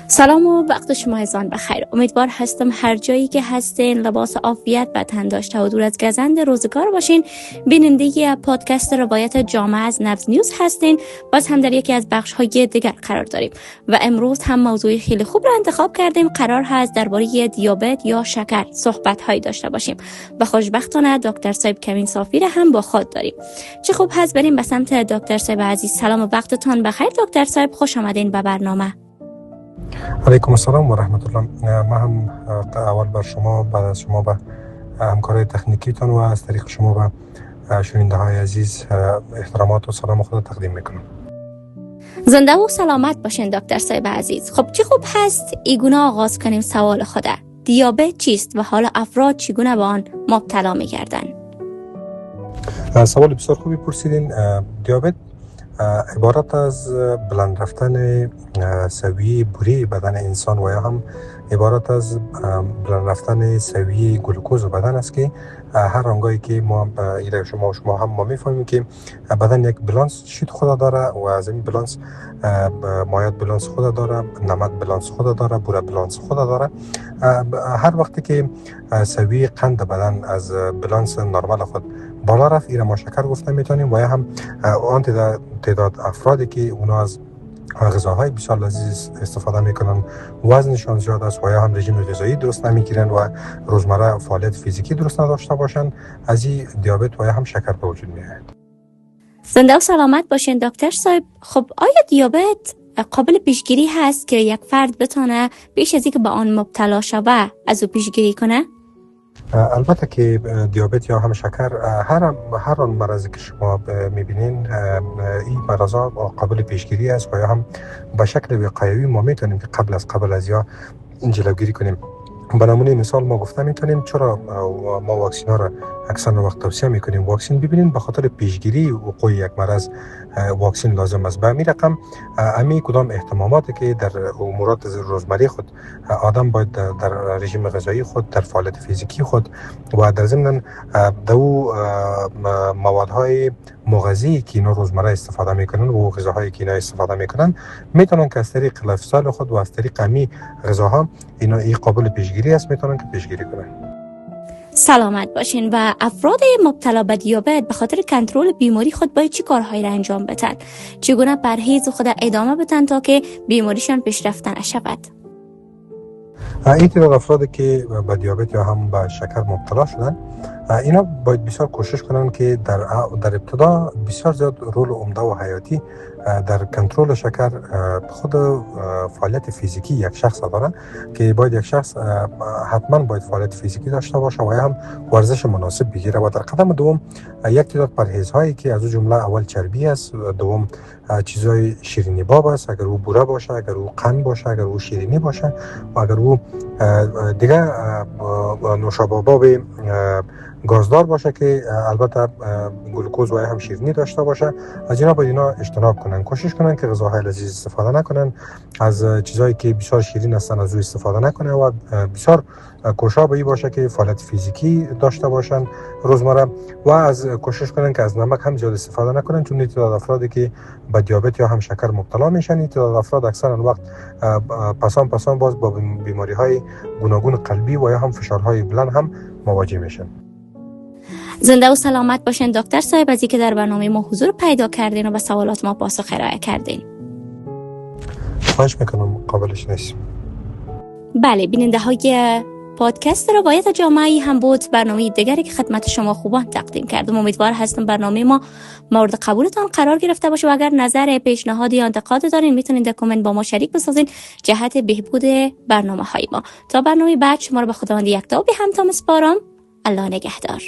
سلام و وقت شما عزیزان بخیر. امیدوار هستم هر جایی که هستین لباس عافیت به تن داشته و دور از گزند روزگار باشین. بیننده پادکست روایت جامعه از نبض نیوز هستین. باز هم در یکی از بخش‌های دیگر قرار داریم و امروز هم موضوع خیلی خوب را انتخاب کردیم. قرار هست درباره دیابت یا شکر صحبت‌هایی داشته باشیم و خوشبختانه دکتر صاحب کمین صافی را هم با خود داریم. چه خوب هست بریم به سمت دکتر صاحب عزیز. سلام و وقتتون بخیر دکتر صاحب، خوش آمدین به برنامه. علیکم السلام و رحمت الله. ما هم اول بر شما، بعد از شما به همکارای تکنیکیتون و از طریق شما به شنونده های عزیز احترامات و سلام خود تقدیم میکنم. زنده و سلامت باشین دکتر صاحب عزیز. خب چه خوب هست ایگونه آغاز کنیم سوال خود. دیابت چیست و حالا افراد چگونه به آن مبتلا میگردن؟ سوال بسیار خوبی پرسیدین. دیابت عبارت از بلند رفتن سویه بوری بدن انسان و یا هم عبارت از بلند رفتن سویه گلوکوز بدن است که هر آنگاهی که ما شما هم ما میفهمیم که بدن یک بالانس شیت خود داره و از این بالانس مایات بالانس خود داره، نمک بالانس خود داره، بوره بالانس خود داره. هر وقتی که سویه قند بدن از بالانس نرمال خود بالا رفت، ایره ما شکر گفته میتونیم و یا هم آن تعداد افرادی که اونا از غذاهای بسیار لذیذ استفاده میکنن وزنشان زیاد است و یا هم رژیم غذایی درست نمیگیرن و روزمره فعالیت فیزیکی درست نداشته باشن، از این دیابت و یا هم شکر به وجود میاد. زنده و سلامت باشین دکتر صاحب. خب آیا دیابت قابل پیشگیری هست که یک فرد بتونه پیش از اینکه به آن مبتلا شوه از او پیشگیری کنه؟ البته که دیابت یا هم شکر هر آن مرضی که شما میبینین، این مرضا قابل پیشگیری است و یا هم به شکل وقایوی ما میتونیم که قبل از یا جلوگیری کنیم. به نمونه مثال ما گفته میتونیم چرا ما واکسین ها را اکثر وقت توصیه میکنیم واکسین ببینین، به خاطر پیشگیری وقوع یک مرض واکسین لازم است. به همین رقم امی کدام احتماماتی که در امورات روزمره خود آدم باید در رژیم غذایی خود، در فعالیت فیزیکی خود و در ضمن دو موادهای مغذی که اینا روزمره استفاده میکنن و غذاهایی که اینا استفاده میکنن میتونن که از طریق لایفستایل خود و از طریق امی غذاها اینا قابل پیشگیری است، میتونن که پیشگیری کنن. سلامت باشین. و افراد مبتلا به دیابت به خاطر کنترل بیماری خود باید چی کارهایی را انجام بدن؟ چگونه پرهیز خود ادامه بدن تا که بیماریشان پیشرفته نشود؟ این تعداد افرادی که به دیابت یا هم به شکر مبتلا شدن، اینا باید بسیار کوشش کنن که در ابتدا بسیار زیاد رول عمده و حیاتی در کنترل شکر خود فعالیت فیزیکی یک شخص داره که باید یک شخص حتما باید فعالیت فیزیکی داشته باشه و هم ورزش مناسب بگیره و در قدم دوم یک تعداد پرهیزهایی که از جمله اول چربی است، دوم چیزای شیرینی باب است، اگر او بوره باشه، اگر او قند باشه، اگر او شیرینی باشه و اگر او دیگه نوشابه باب گازدار باشه که البته گلوکوز و هم شیرینی داشته باشه، از اینا باید اینا اجتناب کنن. کوشش کنن که غذاهای لذیذ استفاده نکنن، از چیزایی که بسیار شیرین هستن از او استفاده نکنن و بسیار کوشش به این باشه که فعالیت فیزیکی داشته باشن روزمره و از کوشش کنن که از نمک هم زیاد استفاده نکنن، چون تعداد افرادی که به دیابت یا هم شکر مبتلا میشن، تعداد افراد اکثر وقت پسان باز با بیماری‌های گوناگون قلبی و یا هم فشارهای بلند هم مواجه میشن. زنده و سلامت باشین دکتر صاحب از اینکه در برنامه ما حضور پیدا کردین و به سوالات ما پاسخ ارائه کردین. خواهش میکنم، قابلش نیست. بله، بیننده های پادکست روایت جامعه هم بود برنامه دیگری که خدمت شما خوبان تقدیم کردم. امیدوار هستم برنامه ما مورد قبولتان قرار گرفته باشه و اگر نظر، پیشنهاد یا انتقاد دارین میتونید در کامنت با ما شریک بسازین جهت بهبود برنامه های ما. تا برنامه بعد شما رو به خداوند یکتا به همتا میسپارم. الله نگهدار.